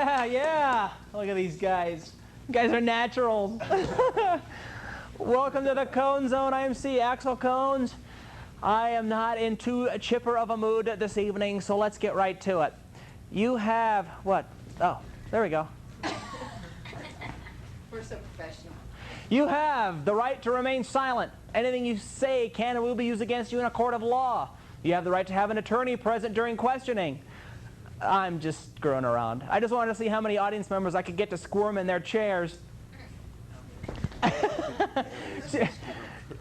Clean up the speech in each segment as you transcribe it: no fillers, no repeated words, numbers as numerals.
Yeah, yeah. Look at these guys. You guys are naturals. Welcome to the Cone Zone. I am Axl Cones. I am not in too chipper of a mood this evening, so let's get right to it. You have what? Oh, there we go. We're so professional. You have the right to remain silent. Anything you say can and will be used against you in a court of law. You have the right to have an attorney present during questioning. I'm just screwing around. I just wanted to see how many audience members I could get to squirm in their chairs.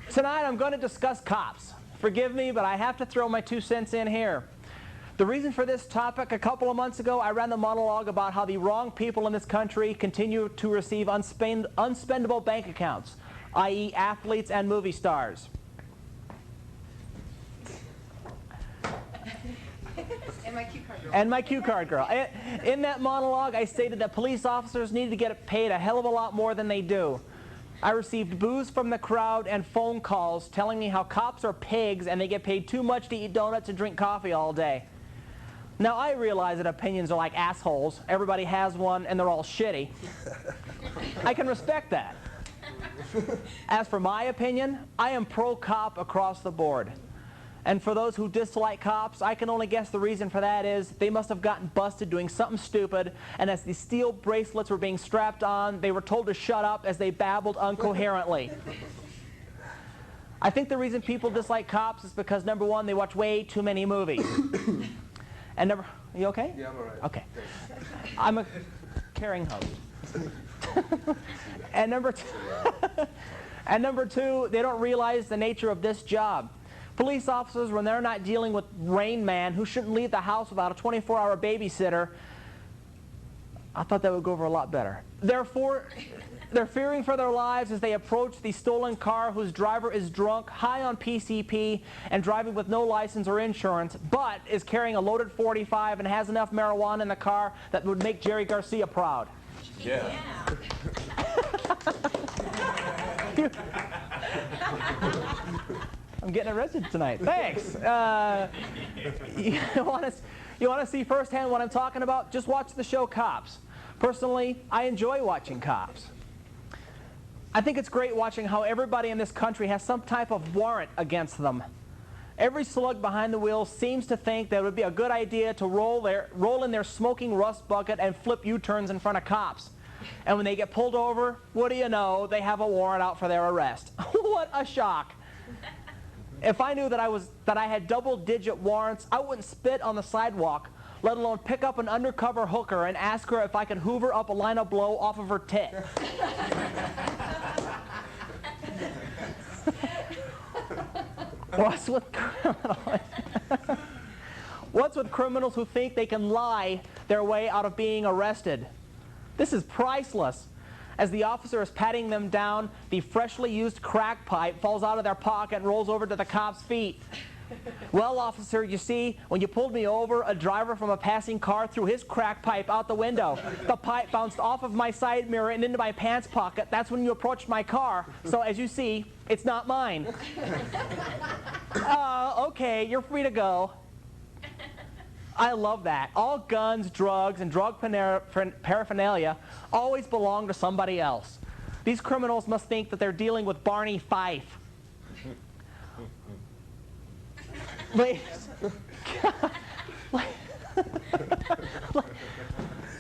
Tonight I'm going to discuss cops. Forgive me, but I have to throw my 2 cents in here. The reason for this topic, a couple of months ago, I ran the monologue about how the wrong people in this country continue to receive unspendable bank accounts, i.e. athletes and movie stars. And my cue card girl. And my cue card girl. In that monologue, I stated that police officers need to get paid a hell of a lot more than they do. I received boos from the crowd and phone calls telling me how cops are pigs and they get paid too much to eat donuts and drink coffee all day. Now, I realize that opinions are like assholes. Everybody has one, and they're all shitty. I can respect that. As for my opinion, I am pro-cop across the board. And for those who dislike cops, I can only guess the reason for that is they must have gotten busted doing something stupid, and as the steel bracelets were being strapped on, they were told to shut up as they babbled incoherently. I think the reason people dislike cops is because, number one, they watch way too many movies. And number... You okay? Yeah, I'm all right. Okay. I'm a caring host. And number two, they don't realize the nature of this job. Police officers, when they're not dealing with Rain Man, who shouldn't leave the house without a 24-hour babysitter, I thought that would go over a lot better. Therefore, they're fearing for their lives as they approach the stolen car whose driver is drunk, high on PCP, and driving with no license or insurance, but is carrying a loaded .45 and has enough marijuana in the car that would make Jerry Garcia proud. Yeah. I'm getting arrested tonight. Thanks. You want to see firsthand what I'm talking about? Just watch the show Cops. Personally, I enjoy watching Cops. I think it's great watching how everybody in this country has some type of warrant against them. Every slug behind the wheel seems to think that it would be a good idea to roll in their smoking rust bucket and flip U-turns in front of cops. And when they get pulled over, what do you know? They have a warrant out for their arrest. What a shock. If I knew that I had double-digit warrants, I wouldn't spit on the sidewalk, let alone pick up an undercover hooker and ask her if I could hoover up a line of blow off of her tit. What's with criminals who think they can lie their way out of being arrested? This is priceless. As the officer is patting them down, the freshly used crack pipe falls out of their pocket and rolls over to the cop's feet. Well, officer, you see, when you pulled me over, a driver from a passing car threw his crack pipe out the window. The pipe bounced off of my side mirror and into my pants pocket. That's when you approached my car. So, as you see, it's not mine. Okay, you're free to go. I love that. All guns, drugs, and drug paraphernalia always belong to somebody else. These criminals must think that they're dealing with Barney Fife.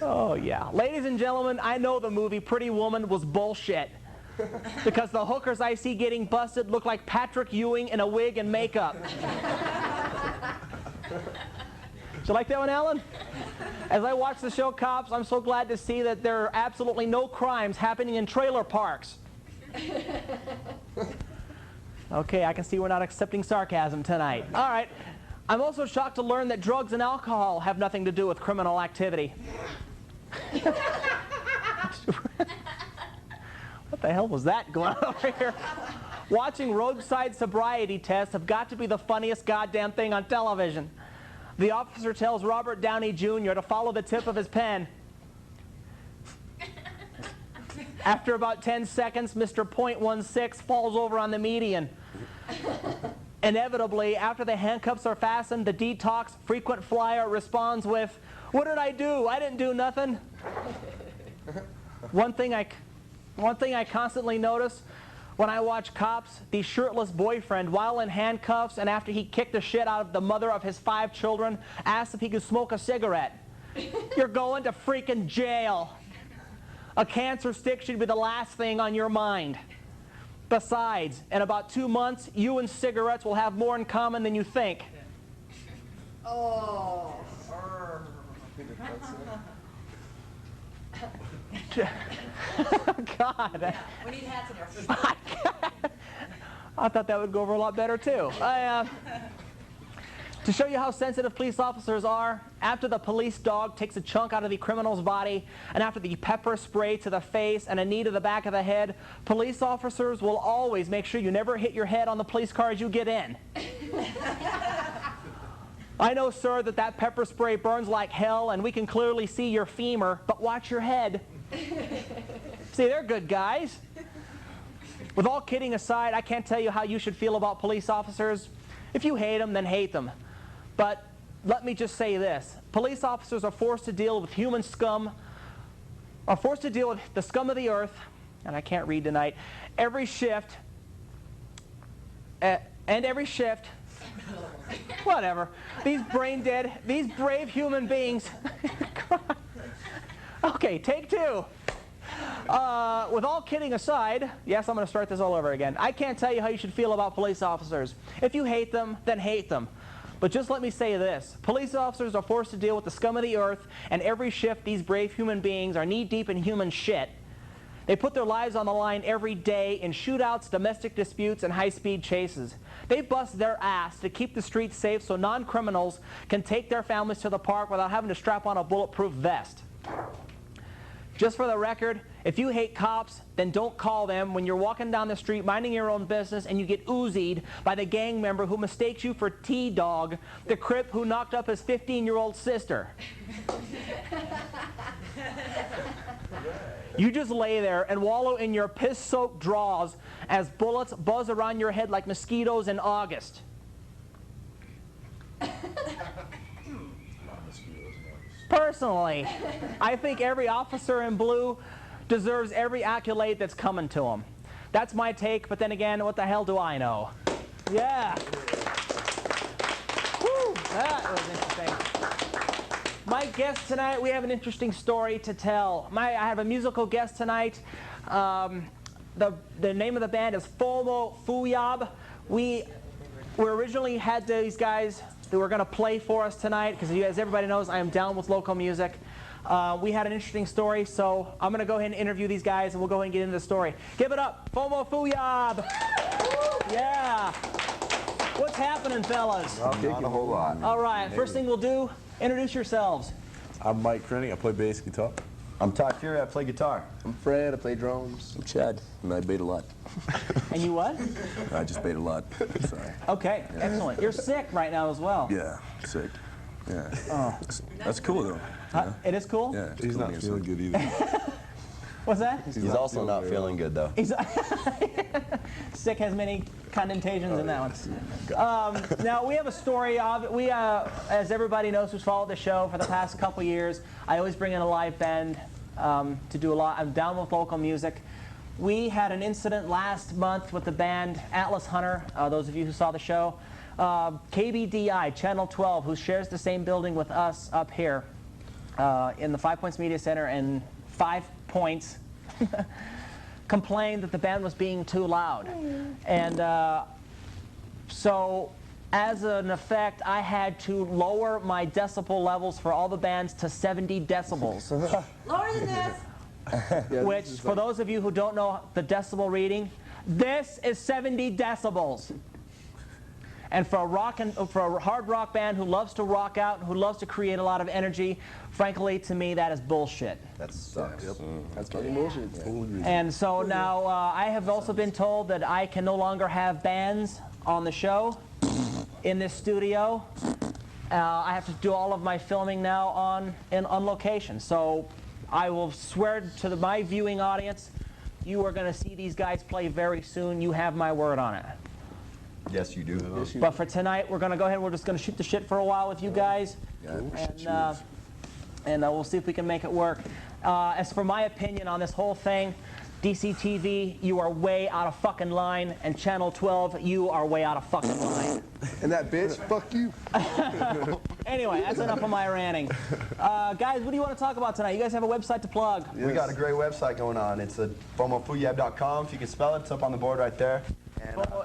Oh, yeah. Ladies and gentlemen, I know the movie Pretty Woman was bullshit. Because the hookers I see getting busted look like Patrick Ewing in a wig and makeup. Did you like that one, Alan? As I watch the show Cops, I'm so glad to see that there are absolutely no crimes happening in trailer parks. Okay, I can see we're not accepting sarcasm tonight. All right. I'm also shocked to learn that drugs and alcohol have nothing to do with criminal activity. What the hell was that going on over here? Watching roadside sobriety tests have got to be the funniest goddamn thing on television. The officer tells Robert Downey Jr. to follow the tip of his pen. After about 10 seconds, Mr. .16 falls over on the median. Inevitably, after the handcuffs are fastened, the detox frequent flyer responds with, What did I do? I didn't do nothing. One thing I constantly notice when I watch cops, the shirtless boyfriend, while in handcuffs and after he kicked the shit out of the mother of his 5 children, asked if he could smoke a cigarette. You're going to freaking jail. A cancer stick should be the last thing on your mind. Besides, in about 2 months, you and cigarettes will have more in common than you think. Oh. God. Yeah, we need hats in here. I thought that would go over a lot better too. To show you how sensitive police officers are, after the police dog takes a chunk out of the criminal's body, and after the pepper spray to the face and a knee to the back of the head, police officers will always make sure you never hit your head on the police car as you get in. I know, sir, that pepper spray burns like hell, and we can clearly see your femur, but watch your head. See, they're good guys. With all kidding aside, I can't tell you how you should feel about police officers. If you hate them, then hate them. But let me just say this. Police officers are forced to deal with human scum, are forced to deal with the scum of the earth, and I can't read tonight, every shift, whatever. These brain dead, these brave human beings. Okay, take 2. With all kidding aside, yes, I'm going to start this all over again. I can't tell you how you should feel about police officers. If you hate them, then hate them. But just let me say this. Police officers are forced to deal with the scum of the earth, and every shift these brave human beings are knee-deep in human shit. They put their lives on the line every day in shootouts, domestic disputes, and high-speed chases. They bust their ass to keep the streets safe so non-criminals can take their families to the park without having to strap on a bulletproof vest. Just for the record, if you hate cops, then don't call them when you're walking down the street minding your own business and you get Uzi'd by the gang member who mistakes you for T-Dog, the Crip who knocked up his 15-year-old sister. You just lay there and wallow in your piss-soaked draws as bullets buzz around your head like mosquitoes in August. Personally, I think every officer in blue deserves every accolade that's coming to him. That's my take, but then again, what the hell do I know? Yeah. Whew, that was interesting. My guest tonight, we have an interesting story to tell. I have a musical guest tonight. The name of the band is Fomofuiab. We originally had these guys that were going to play for us tonight because, as everybody knows, I am down with local music. We had an interesting story, so I'm going to go ahead and interview these guys, and we'll go ahead and get into the story. Give it up, Fomofuiab! Yeah! What's happening, fellas? Not a whole lot. All right, first thing we'll do, introduce yourselves. I'm Mike Krenning, I play bass guitar. I'm Todd Fury, I play guitar. I'm Fred, I play drums. I'm Chad, and I bait a lot. And you what? I just bait a lot. Sorry. Okay, excellent. You're sick right now as well. Yeah, sick. Yeah. Oh. That's cool, though. It is cool? Yeah. He's not feeling good either. What's that? He's also not feeling good, though. He's sick has many connotations in that one. Now, we have a story of, as everybody knows who's followed the show for the past couple years, I always bring in a live band to do a lot. I'm down with local music. We had an incident last month with the band Atlas Hunter, those of you who saw the show. KBDI, Channel 12, who shares the same building with us up here in the 5 Points Media Center, and 5 Points complained that the band was being too loud. And so as an effect, I had to lower my decibel levels for all the bands to 70 decibels. Lower than this. Which, for those of you who don't know the decibel reading, this is 70 decibels. And for a hard rock band who loves to rock out and who loves to create a lot of energy, frankly, to me, that is bullshit. That sucks. Yep. That's fucking bullshit. And so now I have also been told that I can no longer have bands on the show in this studio. I have to do all of my filming now on location. So I will swear to my viewing audience, you are going to see these guys play very soon. You have my word on it. Yes, you do. But for tonight, we're going to go ahead and we're just going to shoot the shit for a while with you guys. Yeah, and and we'll see if we can make it work. As for my opinion on this whole thing, DCTV, you are way out of fucking line, and Channel 12, you are way out of fucking line. And that bitch, fuck you. Anyway, that's enough of my ranting. Guys, what do you want to talk about tonight? You guys have a website to plug. Yes. We got a great website going on. It's at Fomofuiab.com. If you can spell it, it's up on the board right there.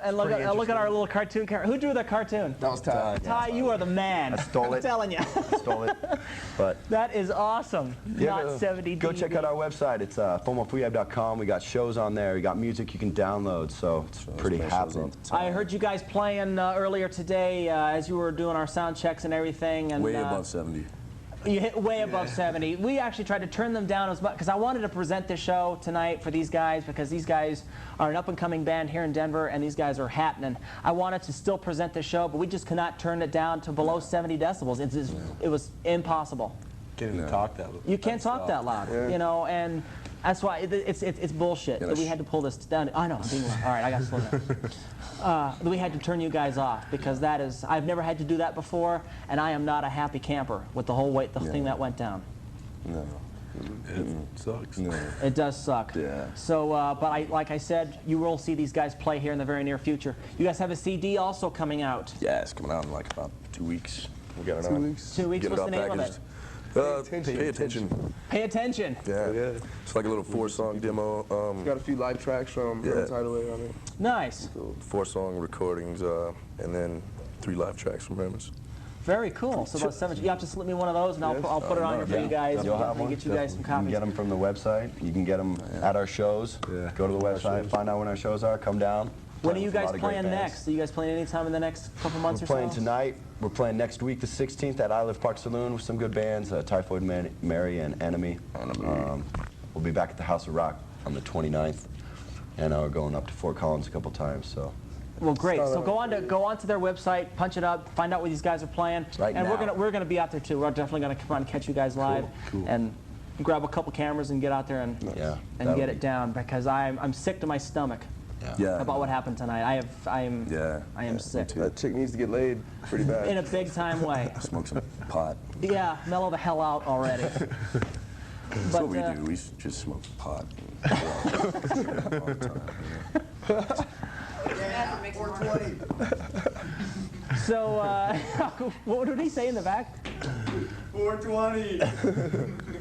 And look at our little cartoon character. Who drew the cartoon? That was Ty. Ty, you are the man. I stole it. I'm telling you. Stole it. But That is awesome. yeah, Not 70 go check out our website. It's Fomofuiab.com. We got shows on there. We got music you can download, so it's pretty happening. I heard you guys playing earlier today as you were doing our sound checks and everything. And, Way above 70. You hit way above 70. We actually tried to turn them down as much because I wanted to present this show tonight for these guys because these guys are an up-and-coming band here in Denver and these guys are happening. I wanted to still present the show, but we just could not turn it down to below 70 decibels. It was impossible. Can't even talk that. You can't talk that loud, you know, and that's why it's bullshit that we had to pull this down. I know, I'm being loud. All right, I got to slow down. We had to turn you guys off because I've never had to do that before, and I am not a happy camper with the whole thing that went down. No. It sucks. No. It does suck. Yeah. So, but like I said, you will see these guys play here in the very near future. You guys have a CD also coming out. Yeah, it's coming out in like about 2 weeks. We got it 2 on. weeks. 2 weeks. Get it What's all the name of packaged. it? Pay attention. Pay attention. Yeah. Yeah. It's like a little 4-song demo. Got a few live tracks from Tidal on it. Nice. 4-song recordings, and then 3 live tracks from Ramos. Very cool. So about 7. You have to slip me one of those, and I'll put it on here for you guys. You'll have one. And get you guys some You can copies. get them from the website. You can get them at our shows. Yeah. Go to the website, find out when our shows are, come down. When are Playing you with a guys lot of great playing bands. next? Are you guys playing anytime in the next couple months We're or so? playing tonight. We're playing next week, the 16th, at I Live Park Saloon with some good bands, Typhoid Mary and Enemy. We'll be back at the House of Rock on the 29th, and we're going up to Fort Collins a couple times. So Well, great. So go onto their website, punch it up, find out where these guys are playing, Right and now. we're gonna be out there too. We're definitely gonna come on and catch you guys live, and grab a couple cameras and get out there and that'll get be- it down because I'm sick to my stomach Yeah. about what happened tonight. I am sick too. That chick needs to get laid pretty bad. in a big time way. Smoke some pot. Yeah, mellow the hell out already. That's what we do. We just smoke pot. All the time. So what did he say in the back? 420.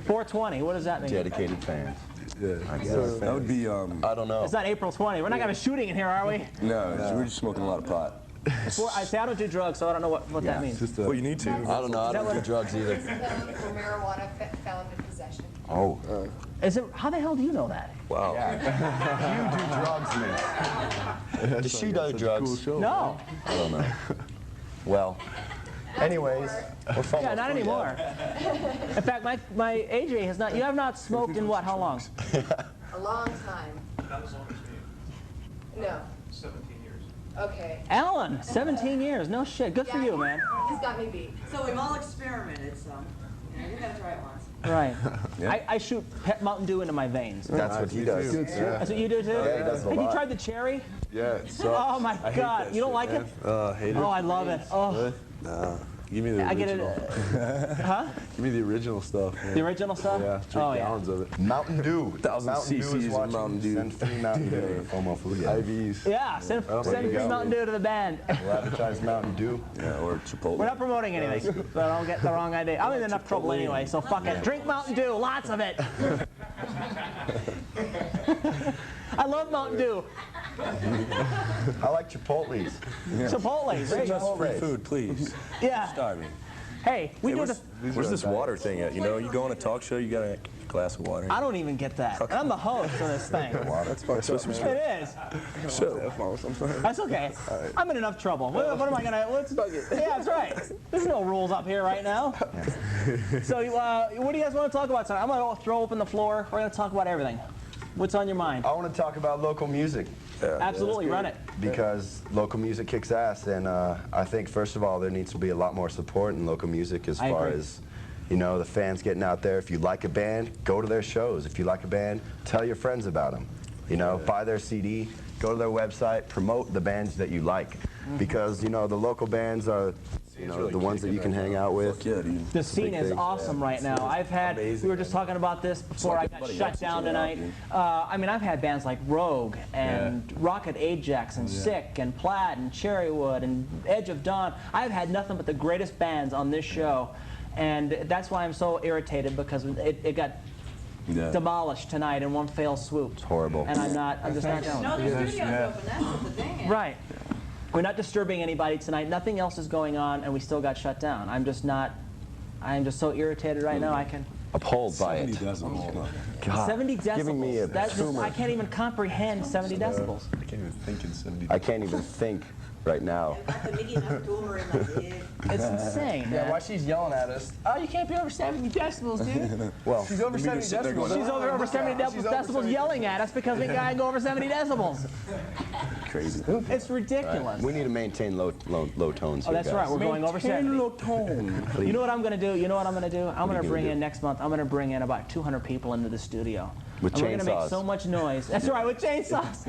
420. What does that mean? Dedicated fans. Yeah. I guess. That would be, I don't know. It's not April 20. We're not gonna have a shooting in here, are we? no, we're just smoking a lot of pot. I don't do drugs, so I don't know what that means. Just Well, you need to. I don't know. I don't do drugs either. Felony for marijuana found in possession. Oh. Is it? How the hell do you know that? Wow. You do drugs, man. Does she do drugs? Cool show. No. I don't know. Well, anyways, we're from Yeah, not anymore. In fact, my AJ has not. You have not smoked in what? How long? A long time. Not as long as me. No. 17 years. Okay. Alan, 17 years. No shit. Good for you, man. He's got me beat. So we've all experimented, so you gotta try it once. Right. Yeah. I shoot pet Mountain Dew into my veins. That's what he does. That's what you do too? Yeah, he does a Have you lot. tried the cherry? Yeah, it sucks. Oh my I hate God. that You don't shit, like man. it? Hate it. Oh, I love it. Oh, Nah. Give me the I get original. it. Huh? Give me the original stuff, man. The original stuff? Yeah, drink Oh, yeah. gallons of it. Mountain Dew. 1,000 Mountain Dew is cc's of watching. Mountain Dew. Send free Mountain Dew to Fomofuiab. IVs. Yeah, send Oh, free there you go. Mountain Dew to the band. We'll advertise Mountain Dew. Yeah, or Chipotle. We're not promoting anything, so I don't get the wrong idea. I'm in enough trouble anyway, so fuck it. Drink Mountain Dew, lots of it. I love Mountain Dew. I like Chipotle's. Chipotle's, there you Just go. free food, please. Yeah. Starving. Hey, we Hey, do the. where's this water thing at? You know, you go on a talk show, you got a glass of water. I don't even get that. And I'm the host of this thing. That's fucked up, man. It is. F-bombs sometimes. That's okay. I'm in enough trouble. What am I gonna? Yeah, that's right. There's no rules up here right now. So, what do you guys want to talk about tonight? I'm gonna throw open the floor. We're gonna talk about everything. What's on your mind? I want to talk about local music Absolutely, run it. because local music kicks ass, and I think first of all there needs to be a lot more support in local music as I far agree. as, you know, the fans getting out there. If you like a band, go to their shows. If you like a band, tell your friends about them. You know, buy their CD, go to their website, promote the bands that you like, because you know the local bands are You know, the ones that you can hang out with. Yeah, dude. The scene big is thing. awesome right now. I've had, we were just talking about this before I like got everybody shut else down is tonight. I mean, I've had bands like Rogue and Rocket Ajax and Sick and Plaid and Cherrywood and Edge of Dawn. I've had nothing but the greatest bands on this show, and that's why I'm so irritated, because it got demolished tonight in one fell swoop. It's horrible. And I'm just not down. No, their studio's open, that's what the thing is. Right. We're not disturbing anybody tonight. Nothing else is going on, and we still got shut down. I'm just so irritated right now. I can. Appalled by it. 70 decibels. God, 70 decibels. Giving me a That's just, tumor. I can't even comprehend 70 decibels. I can't even think in 70. I can't even think right now. I've got the Mickey Mouse tumor in my head. It's insane, Yeah, man. why she's yelling at us? Oh, you can't be over 70 decibels, dude. Well, She's over 70 decibels. She's over 70 decibels yelling at us because we can't go over 70 decibels. Crazy. It's ridiculous. we need to maintain low tones Oh, here, that's right. guys. We're going over 70. tone. You know what I'm going to do? You know what I'm going to do? I'm going to you bring gonna in do? next month. I'm going to bring in about 200 people into the studio. With and we're going to make chainsaws. so much noise. That's right, with chainsaws.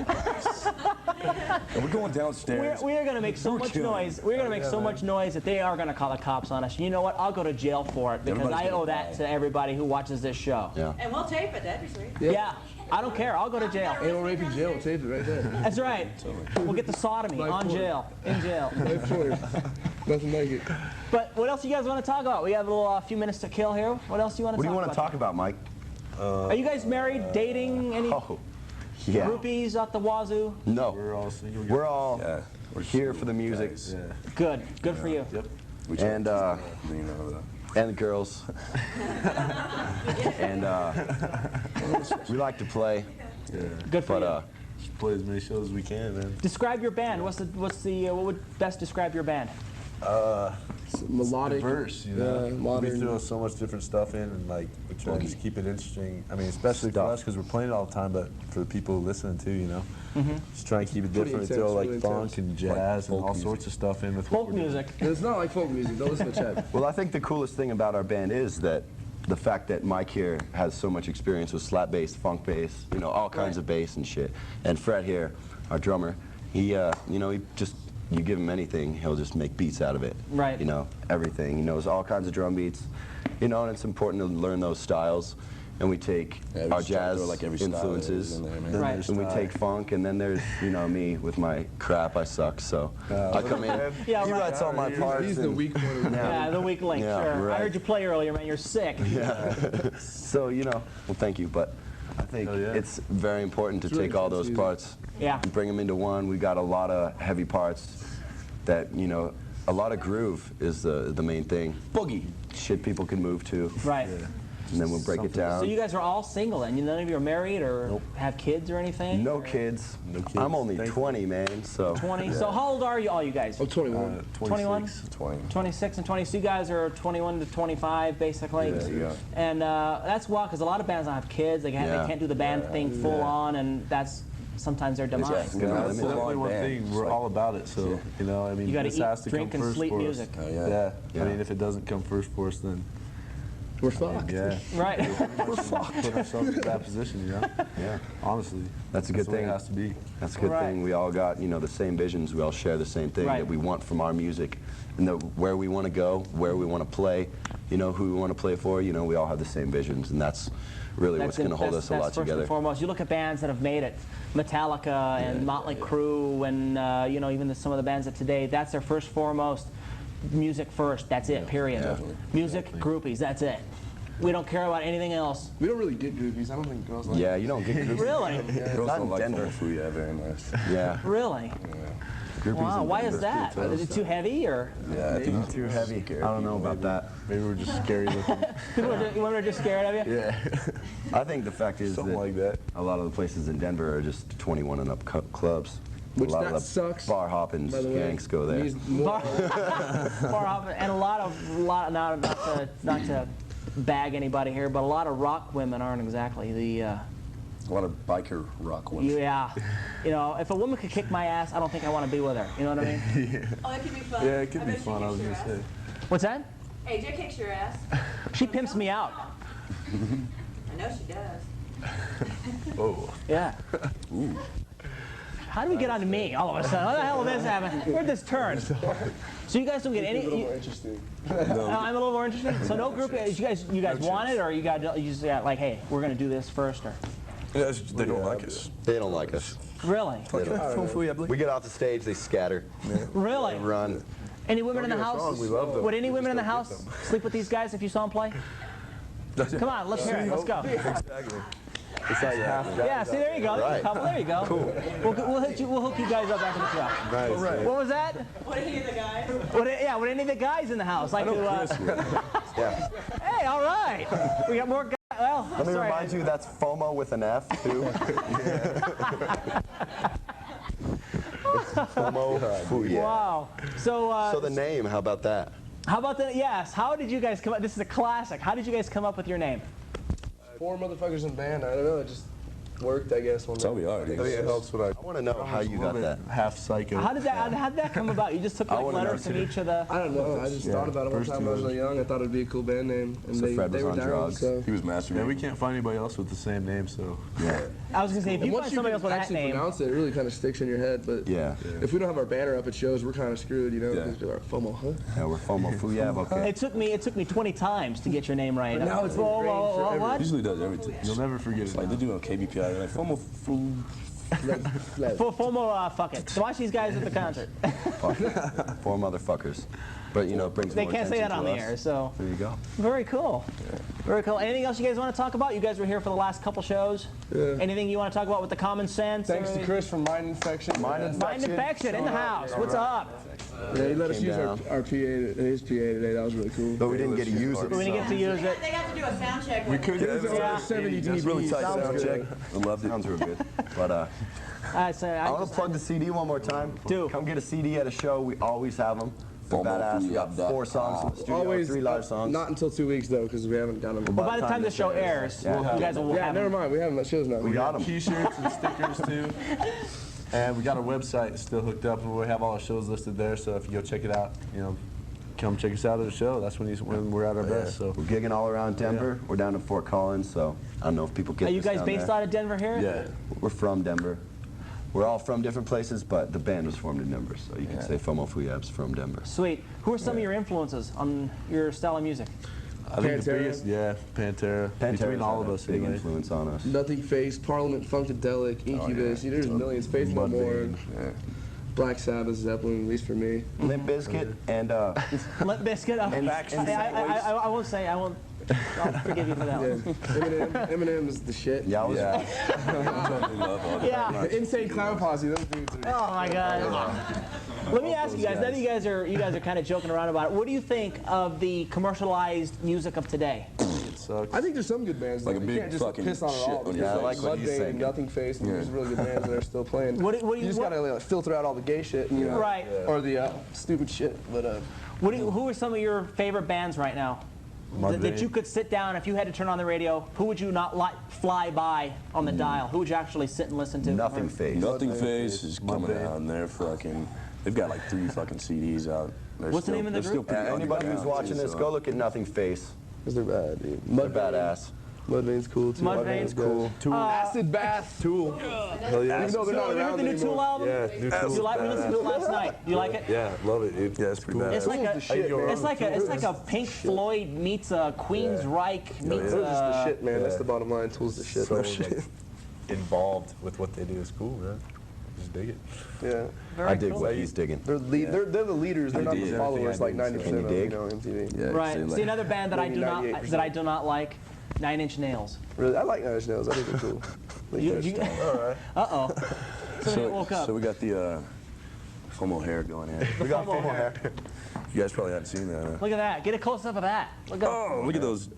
And we're going downstairs. We are going to make so much noise. We're going to make so much noise that they are going to call the cops on us. You know what? I'll go to jail for it because Everybody's I owe gonna that die. to everybody who watches this show. Yeah. And we'll tape it, that'd be sweet. Yeah. I don't care. I'll go to jail. Anal rape in jail, tape it right there. That's right. We'll get the sodomy Life on point. jail, in jail. Life choice. Nothing like it. But what else you guys want to talk about? We have a little few minutes to kill here. What else do you want to What do talk you about? want to talk about, Mike? Are you guys married, dating, any Oh, yeah. groupies out the wazoo? No. We're all single. We're all Yeah. We're here for the music guys. Yeah. Good. Good for you. Yep. We And, you know, and the girls. And we like to play, Good for but you. Just play as many shows as we can, man. Describe your band. What would best describe your band? Melodic. Verse, you know. Yeah, We modern. throw so much different stuff in, and like we try to just keep it interesting. I mean, especially for Stuff. us because we're playing it all the time, but for the people listening too, you know. Just try and keep it Pretty different. intense, Throw like really funk intense. and jazz and folk all music. sorts of stuff in with what Folk we're doing. music. It's not like folk music. Don't listen to Chad. well, I think the coolest thing about our band is that the fact that Mike here has so much experience with slap bass, funk bass, you know, all kinds of bass and shit. And Fred here, our drummer, he, you know, you give him anything, he'll just make beats out of it. Right. You know, everything. He knows all kinds of drum beats, you know, and it's important to learn those styles. And we take Yeah, we our just try to jazz throw, like, every style influences, in there, man. then Right. there's- and we take funk, and then there's, you know, me with my crap, I suck, so I come in, Yeah, he right. writes all my parts. He's the and- weak point. Yeah, the weak link. Yeah, Sure. I right. heard you play earlier, man. You're sick. So, you know, well, thank you, but I think Hell yeah. it's very important to really take all good those music. parts Yeah. and bring them into one. We got a lot of heavy parts that, you know, a lot of groove is the main thing. Boogie. Shit people can move to, Right. and then we'll break it down. So you guys are all single, and none of you are married or have kids or anything? No kids. No kids. I'm only Thank you. 20, man, so. 20. So how old are you, all you guys? I'm 21. 21? 20. 26 and 20. So you guys are 21 to 25, basically. Yeah. And that's wild, because a lot of bands don't have kids. They Yeah. can't do the band thing full on, and that's sometimes their demise. just- Yeah, that's Full-on definitely one band. thing. We're It's all about it, so you know. I mean, You gotta this eat, has to drink, come and first sleep for us. music. Yeah. Yeah. I mean, if it doesn't come first for us, then We're fucked. yeah, Right. we're fucked. Put ourselves in that position, you know. Yeah. Honestly, That's a good the way thing. It has to be. That's a good Right. thing. We all got, you know, the same visions. We all share the same thing Right. that we want from our music, and where we want to go, where we want to play, you know, who we want to play for. You know, we all have the same visions, and that's really what's going to hold us a lot That's first together. and foremost. You look at bands that have made it, Metallica and Motley Crue, and you know, even some of the bands that today, that's their first foremost. Music first. That's it. Period. definitely. Music, groupies. That's it. We don't care about anything else. We don't really get groupies. I don't think girls like Yeah, you don't get groups. Really? Girls Not don't in like Denver. Fomofuiab very much. Yeah. Really? Groupies Wow. in Why Denver. is that? Is it too heavy, or Yeah, I think it's Too heavy. I don't know about that. Maybe we're just scary looking. women are just scared of you? Yeah. I think the fact is Something that like that. a lot of the places in Denver are just 21 and up clubs. Which a lot that of the sucks, bar hopping by the way. gangs go there. Means more- Far off, and a lot of not to bag anybody here, but a lot of rock women aren't exactly the. A lot of biker rock ones. Yeah, you know, if a woman could kick my ass, I don't think I want to be with her. You know what I mean? Oh, it could be fun. Yeah, it could I be bet she fun. I was kicks gonna your say. What's that? ass. AJ kicks your ass. She pimps me out. I know she does. Oh. Yeah. How do we get on to me all of a sudden? What the hell did this happen? Where'd this turn? So you guys don't get any. A little more interesting. I'm a little more interesting. So no group. You guys want it, or you just got like, hey, we're gonna do this first, or? Yeah, they don't like us. They don't like us. Really? We get off the stage, they scatter. Really? They run. Any women in the house? We love them. Would any women in the house sleep with these guys if you saw them play? Come on, let's hear it. Let's go. Exactly. It's like half. Yeah, see, there you go. Right. Couple, there you go. Cool. We'll hook you guys up after the show. Nice. Right. What was that? What are you, the guy? Would any of the guys in the house like to? Yeah. Hey, all right. We got more guys. Well, Let me sorry. remind you, that's FOMO with an F, too. Fomofuiab. Wow. So the name, how about that? How about the, yes, how did you guys come up, this is a classic, how did you guys come up with your name? 4 motherfuckers in band. I don't know. It just worked, I guess. That's how we are. I think it helps when I want to know how you got that. half psycho. How did that come about? You just took like letters from each of the... I don't know. I just thought about it one time when I was really young. I thought it'd be a cool band name. And So Fred was were on down, drugs. So. He was masturbating. Yeah, we can't find anybody else with the same name, so. Yeah. I was going to say, if you Once find you somebody can else with that actually name... pronounce it, it really kind of sticks in your head. But Yeah. if we don't have our banner up at shows, we're kind of screwed, you know? Yeah. Because we're FOMO, huh? Yeah, we're Fomofuiab, okay. It took me 20 times to get your name right. But now it's ingrained forever. What? Usually does everything. You'll never forget it. Like they do on KBPI. They're like FOMO. FOMO, fuck it. So watch these guys at the concert. Fuck. 4 motherfuckers. But, you know, it brings They more can't say that attention on to the us. air, so... There you go. Very cool. Very cool. Anything else you guys want to talk about? You guys were here for the last couple shows. Yeah. Anything you want to talk about with the common sense? Thanks or- to Chris from Mind Infection. Mind Mind infection in the house. What's up? Yeah, he let us Came use down. our PA, his PA today. That was really cool. But we didn't get to use it. We didn't get to use it. They got to do a sound check. We could It was Yeah. over 70 dBs. Really tight Sounds sound check. good. I loved it. Sounds real good. But I I want to plug the CD one more time. Do. Come get a CD at a show. We always have them. They're badass. We got 4 songs in the studio, Always 3 live songs. Not until 2 weeks though, because we haven't got them. Well, by the time the show airs, Yeah. you guys will Yeah, have never them. mind. We haven't. That shows now. We got them. T-shirts and stickers too. And we got our website still hooked up, and we have all our shows listed there. So if you go check it out, you know, come check us out at the show. That's when we're at our best. So We're gigging all around Denver. We're down to Fort Collins, so I don't know if people get Are you this guys down based there. out of Denver here? yeah. We're from Denver. We're all from different places, but the band was formed in Denver, so you can say Fomofuiab's from Denver. Sweet. Who are some of your influences on your style of music? I think the Pantera. biggest, Pantera. Between all of us, big anyway. influence on us. Nothing Faced, Parliament Funkadelic, Incubus. yeah. There's millions. Faith No More, Mudvayne, yeah. Black Sabbath, Zeppelin, at least for me. Limp Bizkit and Limp Bizkit. I won't say. I'll forgive you for that one. Eminem is the shit. yeah, I was, Totally love all that. Yeah. Insane Clown Posse. Those dudes are. Oh my God. Let me ask you guys. Now that you guys are kind of joking around about it. What do you think of the commercialized music of today? It sucks. I think there's some good bands. Like though. a You big can't just fucking piss on it shit all. on your Because, face. I like what he's Mudvayne saying. and Nothing Faced. And there's really good bands that are still playing. What do you You just gotta like, filter out all the gay shit, and, you know, Right. or the stupid shit. But Who are some of your favorite bands right now? That you could sit down, if you had to turn on the radio, who would you not fly by on the dial? Who would you actually sit and listen to? Nothing Face. Nothing Face is coming Mudvayne. out, and they're fucking. They've got like 3 fucking CDs out. They're What's the still, name of the they're still group? pretty Anybody who's underground, watching too, this, so- go look at Nothing Face. because they're bad, dude. They're badass. Mudvayne's cool too. Mudvayne's cool. Acid Bath. Tool. Hell yeah. Even though they're not You heard around the new Tool anymore. album? Yeah, new Tool's You like? We badass. listened to it last night. You like it? Yeah, love it, dude. Yeah, it's pretty bad. It's like Tool's a, the shit, man. it's like a Pink Floyd meets a Queensryche meets Tool's just the a. shit, man. That's the bottom line. Tool's the shit. So like, involved with what they do is cool, man. Just dig it. Yeah. I dig what he's digging. They're the leaders. They're not did the followers like everything I 90% of dig. MTV. Yeah, Right. say, See like, another band that I maybe do not 98%. like, 9 Inch Nails. Really, I like Nine Inch Nails. I think they're cool. Uh-oh. Somebody woke up. So we got the FOMO hair going in. We got FOMO hair. You guys probably haven't seen that. Huh? Look at that. Get a close-up of that. Look at Oh, look at those.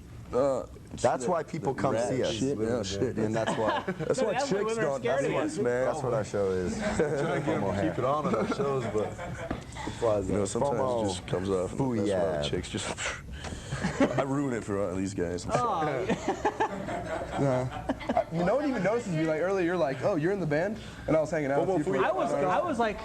That's why people come see us. Shit, yeah, shit. And that's why. That's why That's why chicks women are don't. scared of That's you. why, man. That's what our show is. Trying to get them to keep it on our shows, but it flies You know, out. sometimes FOMO. it just comes off. And that's why Fuiab. the chicks just. I ruin it for these guys. I'm sorry. Oh, no one even notices me. Like earlier, you're like, oh, you're in the band, and I was hanging out with you. Fomofuiab. I was like,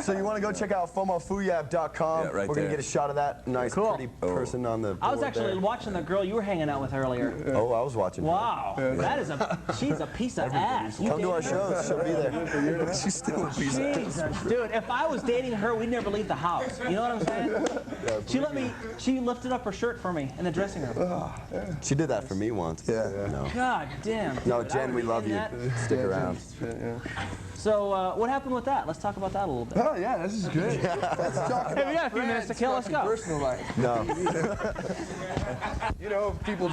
So you want to go check out Fomofuiab.com. Yeah, right We're going to there. get a shot of that nice, Cool. pretty person on the I was board actually there. watching the girl you were hanging out with earlier. Oh, I was watching. Wow, that is she's a piece of ass. You Come to our dating her? shows. She'll be there. She's still a piece of Jesus, dude, if I was dating her, we'd never leave the house. You know what I'm saying? She lifted up her shirt for me in the dressing room. She did that for me once. Yeah. No. God damn. No, Jen, we love you. that. Stick around. So, what happened with that? Let's talk about that a little bit. Oh yeah, this is good. Let's talk about Hey, we got a few minutes to kill. Let's go. personal life. No. You know, people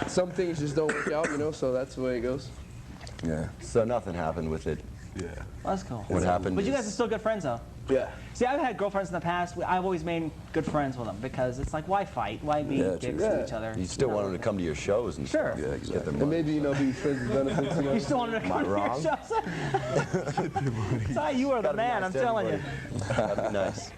some things just don't work out. You know, so that's the way it goes. Yeah. So nothing happened with it. Yeah. That's cool. What happened But you is- guys are still good friends, though. Yeah. See, I've had girlfriends in the past. I've always made good friends with them because it's like, why fight? Why be Yeah, dicks true. to each other? You still want them to come to your shows and Sure. stuff. Yeah, Get exactly. their And money. maybe be friends with benefits. You know. You still wanted to come to wrong? your shows? Sorry, you are the Gotta be man, nice I'm to telling you. everybody. That'd be nice.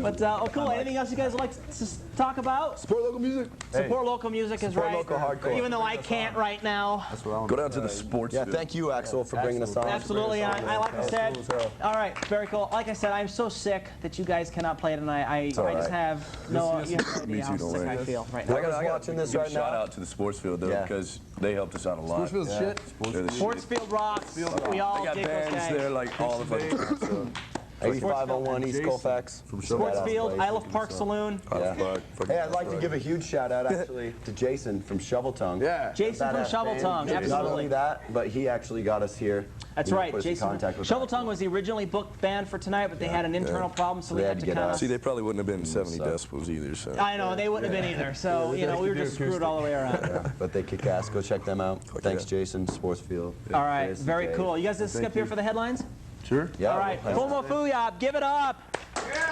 But, oh, cool. Anything else you guys would like to talk about? Support local music. Support local music is Support right. local hardcore. Even though I can't right now. That's what I want. Go down to the sports. Yeah, field. thank you, Axl, for bringing us on. Absolutely. I like I said. All right, very cool. Like I said, I'm so sick that you guys cannot play tonight. I all just right. have no Me idea how too, don't sick worry. I feel right I now. gotta watching this give right a shout now. out to the sports field though, Yeah. because they helped us out a lot. Sportsfield's shit. They're the shit. Sportsfield rocks. We all They got dig those bands guys. there like all the fucking time. So. 8501 East Colfax. Sportsfield, Isle of Park Saloon. Yeah. Fuck. Hey, I'd like to give a huge shout out actually to Jason from Shovel Tongue. Yeah. Jason from Badass Shovel band. Tongue, Not only absolutely. that, but he actually got us here. That's He right. put us in Jason. contact with Shovel Axl. Tongue was the originally booked band for tonight, but they had an internal problem, so we They had had to to get kind us. of. See, they probably wouldn't have been 70 So- decibels either. So. I know they wouldn't have been either. So you know we were just screwed all the way around. Yeah, but they kick ass. Go check them out. Thanks, yeah. Jason. Sportsfield. All right, Chris, very Dave. cool. You guys just skip here for the headlines? Sure. Yeah. All right, we'll have- Fomofuiab, give it up.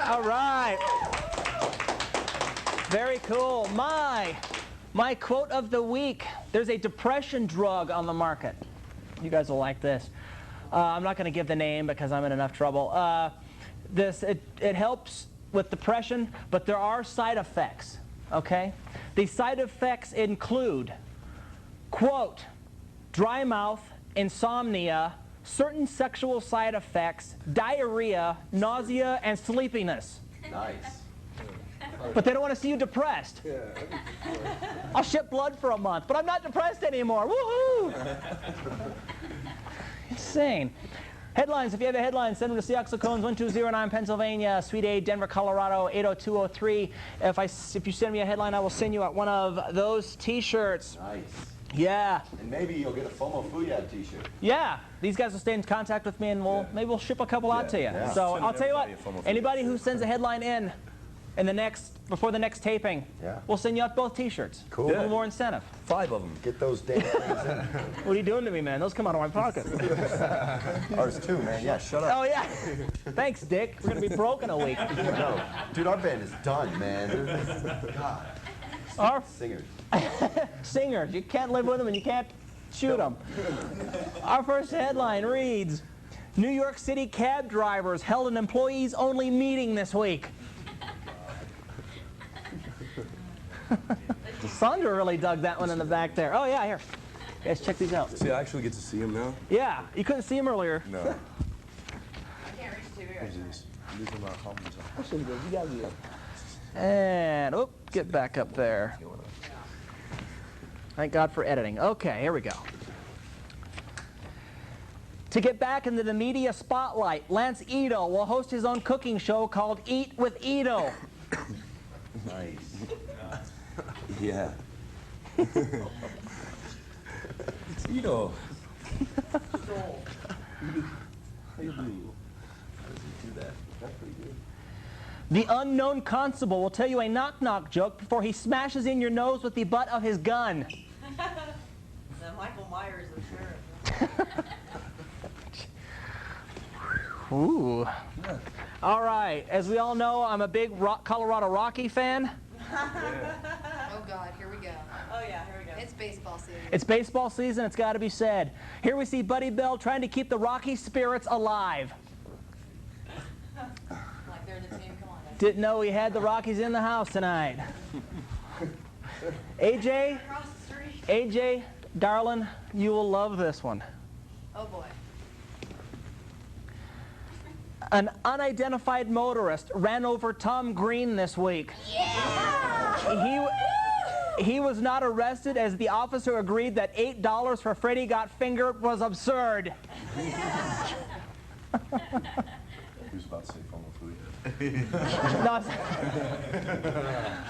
All right. Very cool. My quote of the week. There's a depression drug on the market. You guys will like this. I'm not going to give the name because I'm in enough trouble. It helps with depression, but there are side effects. Okay. The side effects include, quote, dry mouth, insomnia, certain sexual side effects, diarrhea, nausea, and sleepiness. Nice. But they don't want to see you depressed. I'll ship blood for a month, but I'm not depressed anymore. Woohoo! Insane. Headlines, if you have a headline, send them to Axl Cones, 1209 Pennsylvania, Suite A, Denver, Colorado, 80203. If you send me a headline, I will send you out one of those T-shirts. Nice. Yeah. And maybe you'll get a Fomofuiab t-shirt. Yeah, these guys will stay in contact with me, and maybe we'll ship a couple out to you. Yeah. So Send I'll tell you what, everybody a Fomofuiab anybody who sends a headline in before the next taping, Yeah. we'll send you out both T-shirts. Cool. A little more incentive. 5 of them. Get those damn things in. What are you doing to me, man? Those come out of my pocket. Ours too, man. Yeah, shut up. Oh yeah. Thanks, Dick. We're gonna be broke in a week. No. Dude, our band is done, man. God. Our Singers. singers, you can't live with them and you can't shoot them. Our first headline reads, New York City cab drivers held an employees-only meeting this week. Sandra really dug that one in the back there. Oh yeah, here. Guys, check these out. See, I actually get to see him now. Yeah, you couldn't see him earlier. No. I can't reach TV right now. These are my homies. You gotta be And, get back up there. Thank God for editing. Okay, here we go. To get back into the media spotlight, Lance Ito will host his own cooking show called Eat with Ito. Nice. Yeah. You know. The unknown constable will tell you a knock-knock joke before he smashes in your nose with the butt of his gun. The Michael Myers of sheriff. Ooh. All right, as we all know, I'm a big Colorado Rocky fan. Oh God, here we go. Oh yeah, here we go. It's baseball season. It's baseball season, it's got to be said. Here we see Buddy Bell trying to keep the Rocky spirits alive. Like they're the team. Come on, guys. Didn't know we had the Rockies in the house tonight. AJ, Across the street. AJ, Darling, you will love this one. Oh boy. An unidentified motorist ran over Tom Green this week. He was not arrested as the officer agreed that $8 for Freddie Got Fingered was absurd. Who's about to say Fomofuiab? No,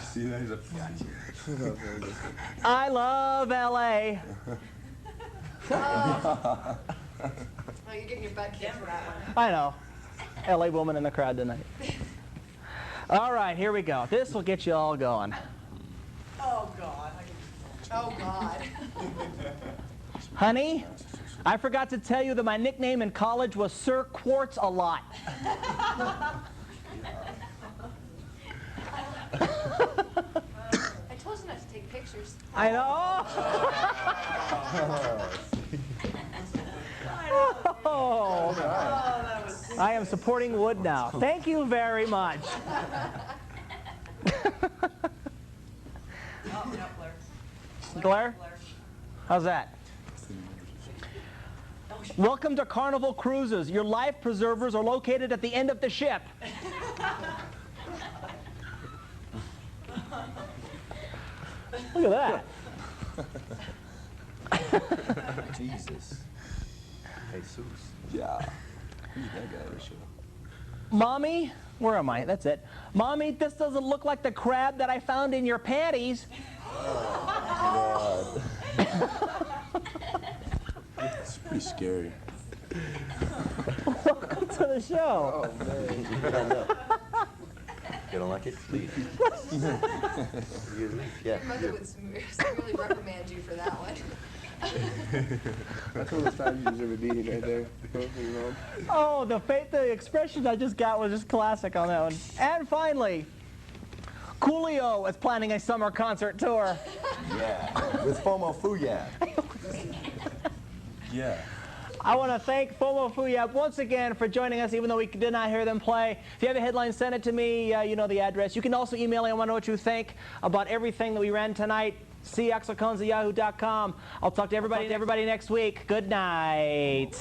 See that? He's a I love L.A. Oh, you're getting your butt kicked for that one. I know. L.A. woman in the crowd tonight. All right, here we go. This will get you all going. Oh, God. Oh God. Honey, I forgot to tell you that my nickname in college was Sir Quartz a lot. I told you not to take pictures. I know. Oh, I am supporting Wood now. Thank you very much. Glare? How's that? Welcome to Carnival Cruises. Your life preservers are located at the end of the ship. Look at that. Jesus. Jesus. Yeah. Who's that guy on the show? Mommy, where am I? That's it. Mommy, this doesn't look like the crab that I found in your panties. It's pretty scary. Welcome to the show. Oh, man. You don't like it? Leave. You leave. Yeah. Your mother would really reprimand you for that one. That's one of those times you deserve a beating right there. Oh, the expression I just got was just classic on that one. And finally, Coolio is planning a summer concert tour. Yeah. With Fomofuiab. Yeah. I want to thank Fomofuiab once again for joining us, even though we did not hear them play. If you have a headline, send it to me. You know the address. You can also email me. I want to know what you think about everything that we ran tonight. See Axl Cones at yahoo.com. I'll talk to everybody next week. Good night.